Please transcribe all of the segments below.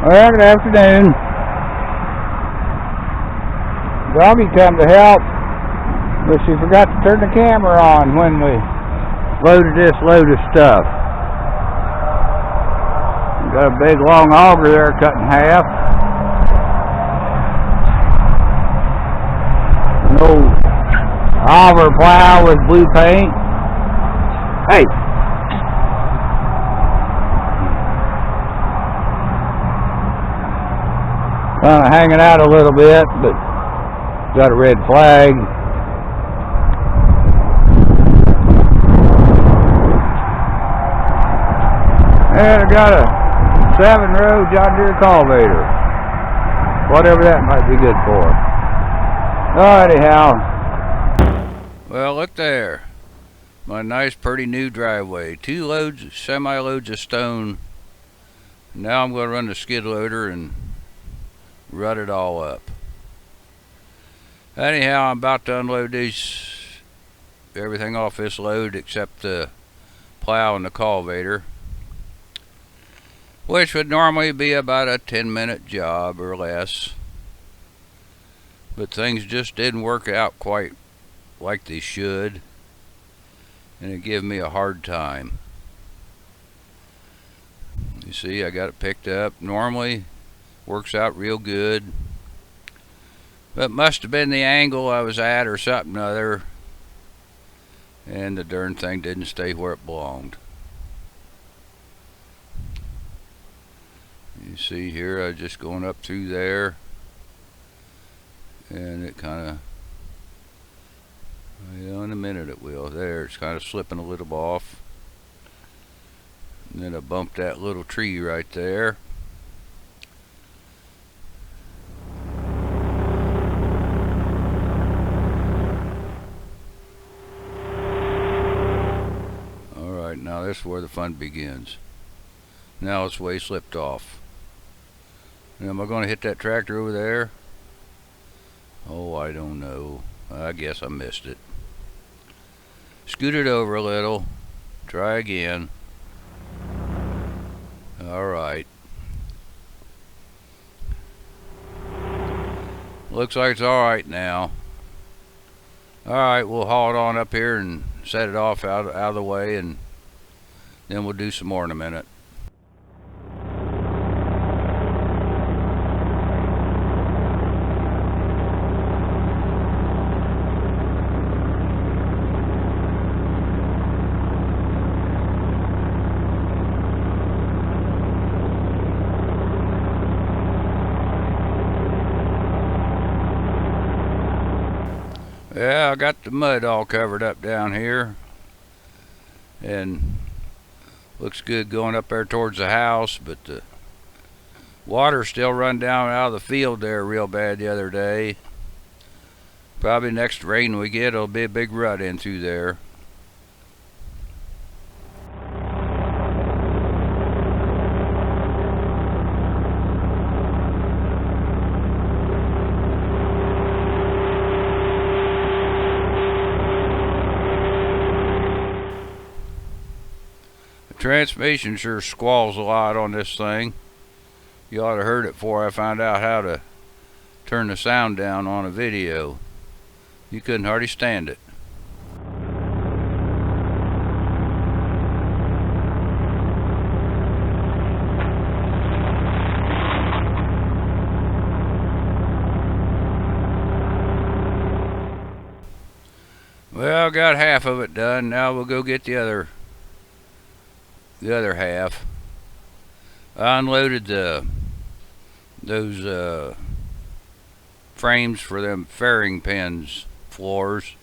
Well, good afternoon. Doggy come to help, but she forgot to turn the camera on when we loaded this load of stuff. We got a big long auger there cut in half. An old auger plow with blue paint. Hey! Kind of hanging out a little bit, but got a red flag. And I got a 7-row John Deere cultivator. Whatever that might be good for. Anyhow. Well, look there. My nice, pretty new driveway. 2 loads, semi-loads of stone. Now I'm going to run the skid loader and rut it all up. Anyhow, I'm about to unload everything off this load except the plow and the cultivator, which would normally be about a 10-minute job or less, but things just didn't work out quite like they should, and it gave me a hard time. You see, I got it picked up. Normally works out real good, but must have been the angle I was at or something other, and the darn thing didn't stay where it belonged. You see here, I was just going up through there, and it kind of, well, in a minute it will. There, it's kind of slipping a little off, and then I bumped that little tree right there. Now this is where the fun begins. Now it's way slipped off. Now, am I going to hit that tractor over there? Oh, I don't know. I guess I missed it. Scoot it over a little. Try again. Alright. Looks like it's alright now. Alright, we'll haul it on up here and set it off out of the way, and then we'll do some more in a minute. Yeah, I got the mud all covered up down here, and looks good going up there towards the house, but the water still run down out of the field there real bad the other day. Probably next rain we get, it'll be a big rut in through there. Transmission sure squalls a lot on this thing. You ought to heard it before I found out how to turn the sound down on a video. You couldn't hardly stand it. Well, got half of it done. Now we'll go get the other half. I unloaded those frames for them fairing pins floors.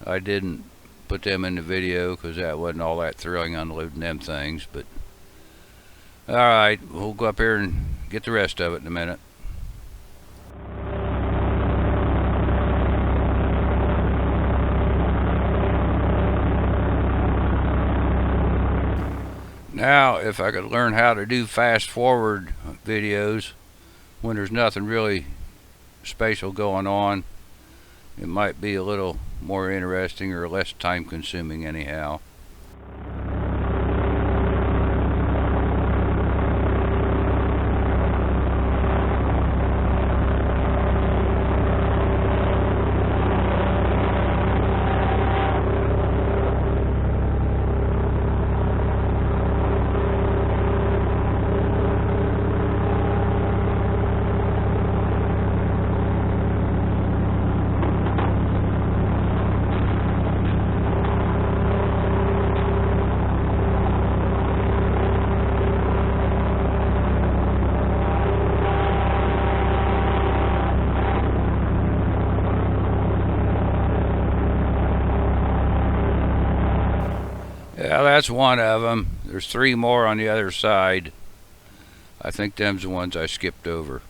I didn't put them in the video because that wasn't all that thrilling unloading them things, but alright, we'll go up here and get the rest of it in a minute. Now, if I could learn how to do fast forward videos when there's nothing really special going on, it might be a little more interesting or less time consuming anyhow. Well, that's one of them. There's 3 more on the other side. I think them's the ones I skipped over.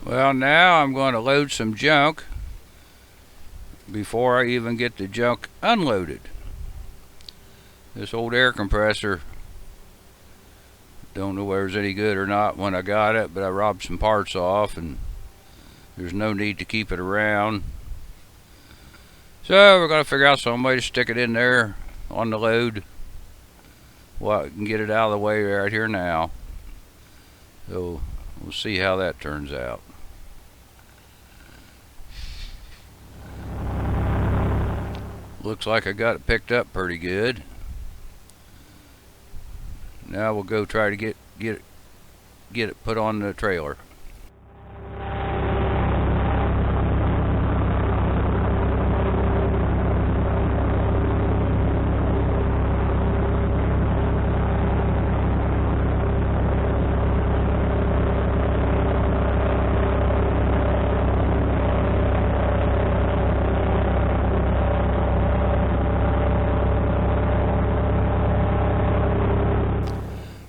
Well, now I'm going to load some junk before I even get the junk unloaded. This old air compressor, don't know whether it's any good or not when I got it, but I robbed some parts off and there's no need to keep it around. So we're going to figure out some way to stick it in there on the load. Well, I can get it out of the way right here now. So we'll see how that turns out. Looks like I got it picked up pretty good. Now we'll go try to get it put on the trailer.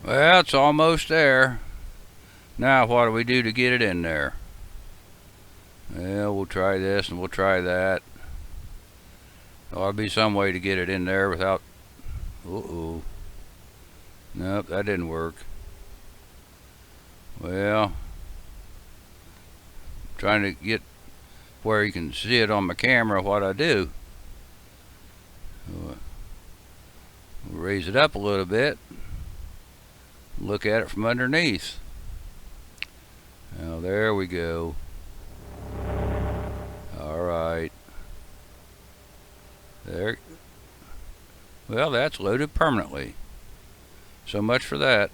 Well, it's almost there. Now what do we do to get it in there? Well, we'll try this and we'll try that. There'll be some way to get it in there without... Uh-oh. Nope, that didn't work. Well, trying to get where you can see it on my camera what I do. We'll raise it up a little bit. Look at it from underneath. Now there we go. Alright. There. Well, that's loaded permanently. So much for that.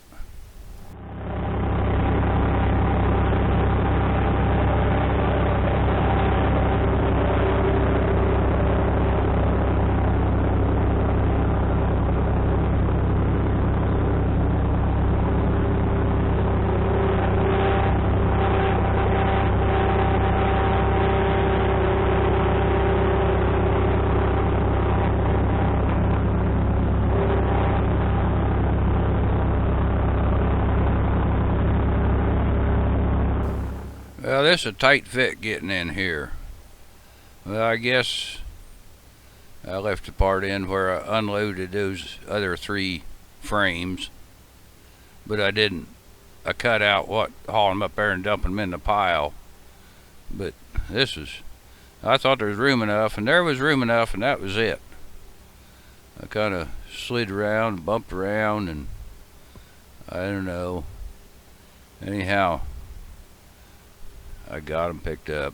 Well, this is a tight fit getting in here. Well, I guess I left the part in where I unloaded those other 3 frames, but I didn't. I cut out hauling them up there and dumping them in the pile. But this is, I thought there was room enough, and there was room enough, and that was it. I kind of slid around, bumped around, and I don't know. Anyhow, I got them picked up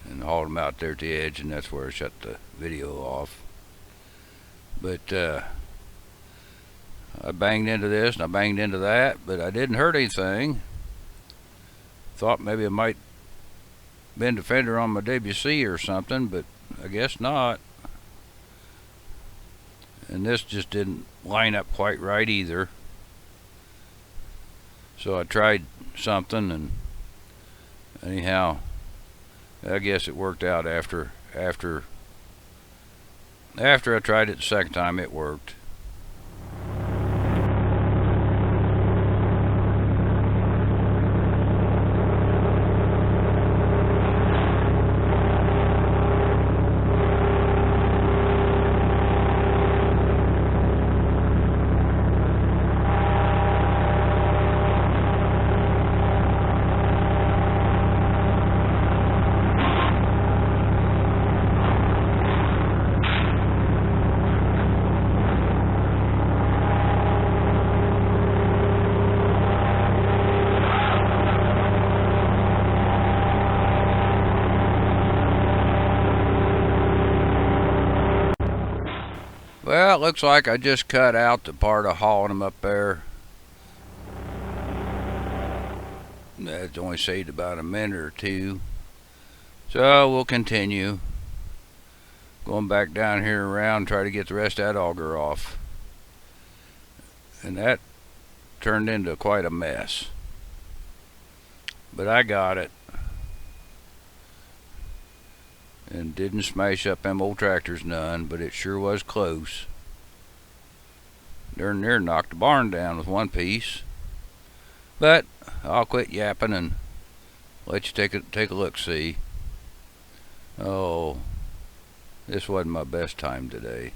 and hauled them out there at the edge, and that's where I shut the video off. But I banged into this and I banged into that, but I didn't hurt anything. Thought maybe I might bend a fender on my WC or something, but I guess not. And this just didn't line up quite right either. So I tried something, and anyhow, I guess it worked out after I tried it the second time. It worked. Well, it looks like I just cut out the part of hauling them up there. That's only saved about a minute or two. So we'll continue. Going back down here around, try to get the rest of that auger off. And that turned into quite a mess. But I got it. And didn't smash up them old tractors none, but it sure was close. Darn near knocked the barn down with one piece. But I'll quit yapping and let you take a look see. Oh, this wasn't my best time today.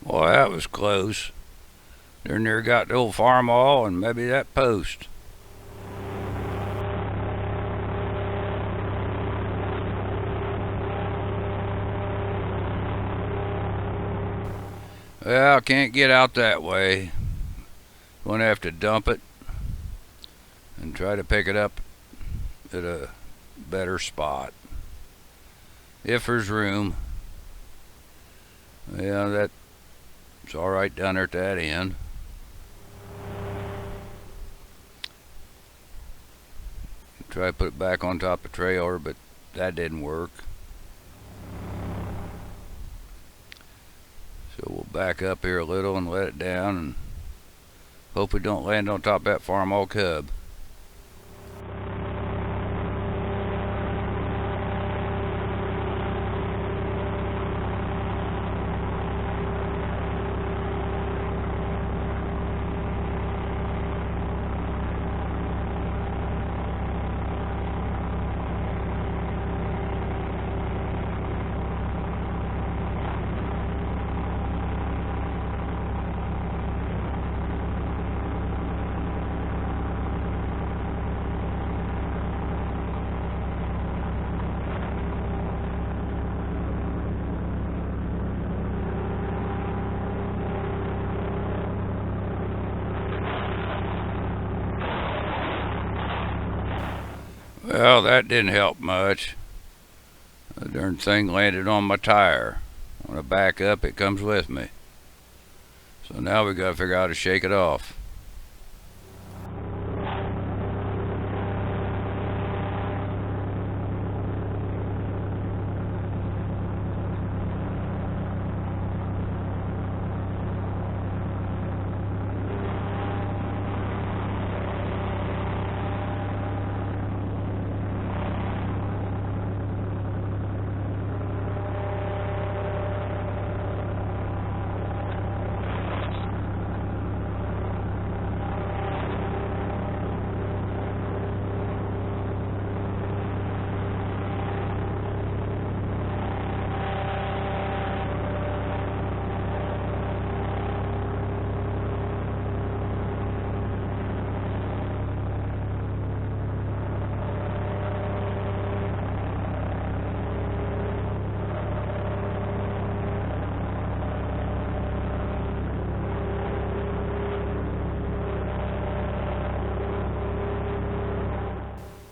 Well, that was close. They're near got the old farm all and maybe that post. Well, I can't get out that way. Gonna have to dump it and try to pick it up at a better spot. If there's room. Yeah, that's alright down there at that end. Try to put it back on top of the trailer, but that didn't work. So we'll back up here a little and let it down and hope we don't land on top of that farm-all cub. Well, that didn't help much. The darn thing landed on my tire. When I back up, it comes with me. So now we gotta figure out how to shake it off.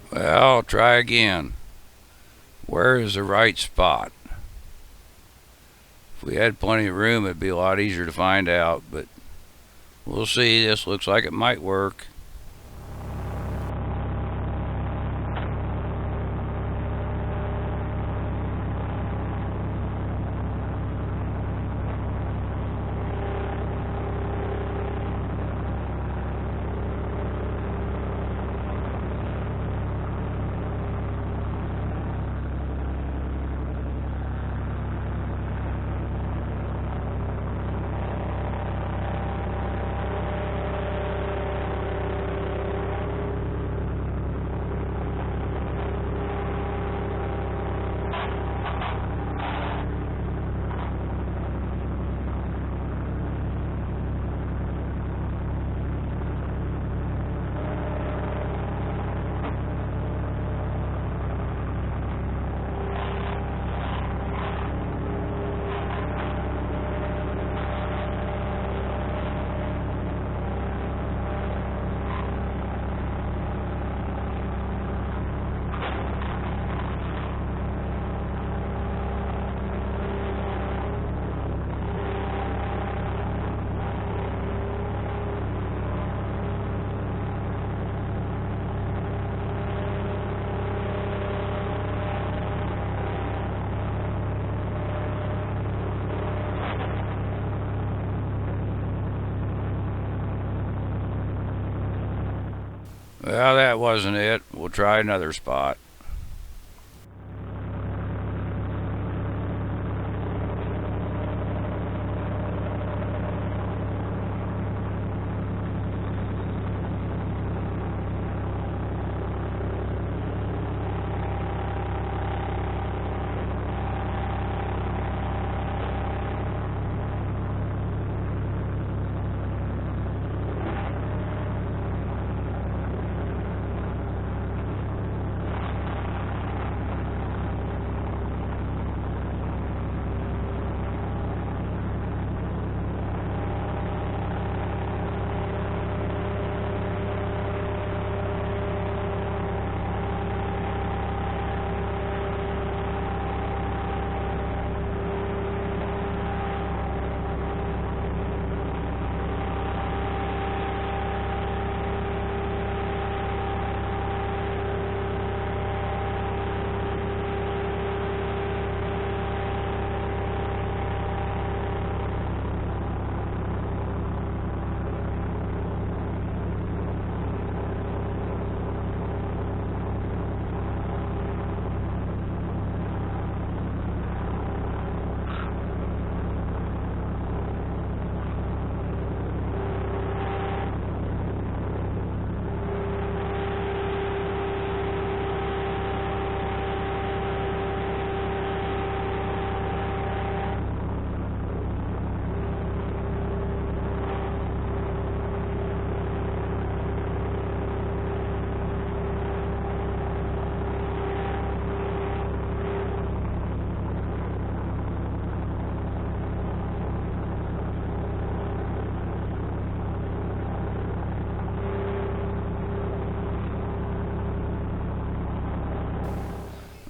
Well, I'll try again. Where is the right spot? If we had plenty of room, it'd be a lot easier to find out, but we'll see. This looks like it might work. Well, that wasn't it. We'll try another spot.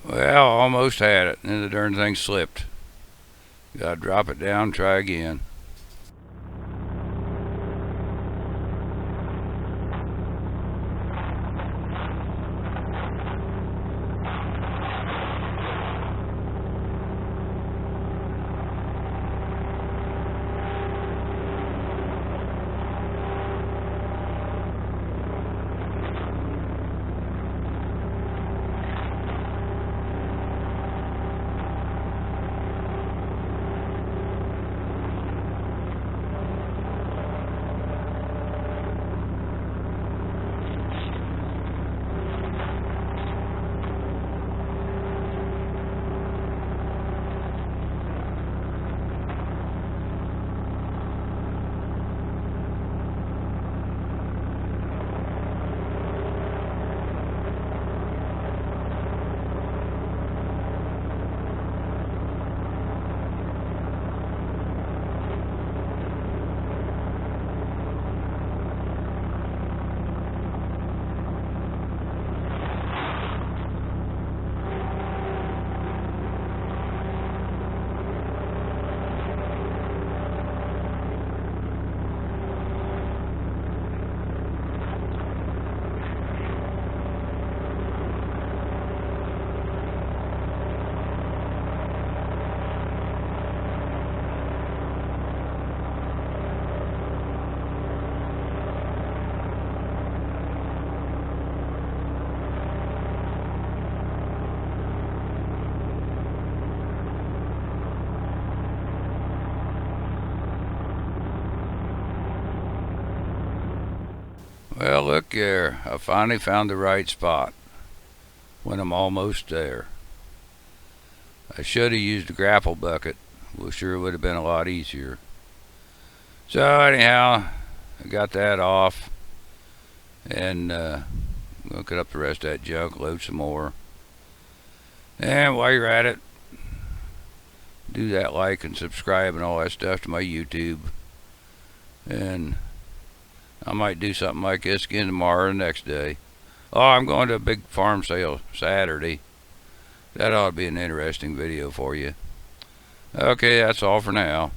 Well, almost had it, and then the darn thing slipped. Gotta drop it down, try again. Well, look there. I finally found the right spot when I'm almost there. I should have used a grapple bucket. Well, sure would have been a lot easier. So anyhow, I got that off, and we'll cut up the rest of that junk, load some more. And while you're at it, do that like and subscribe and all that stuff to my YouTube. And I might do something like this again tomorrow or the next day. Oh, I'm going to a big farm sale Saturday. That ought to be an interesting video for you. Okay, that's all for now.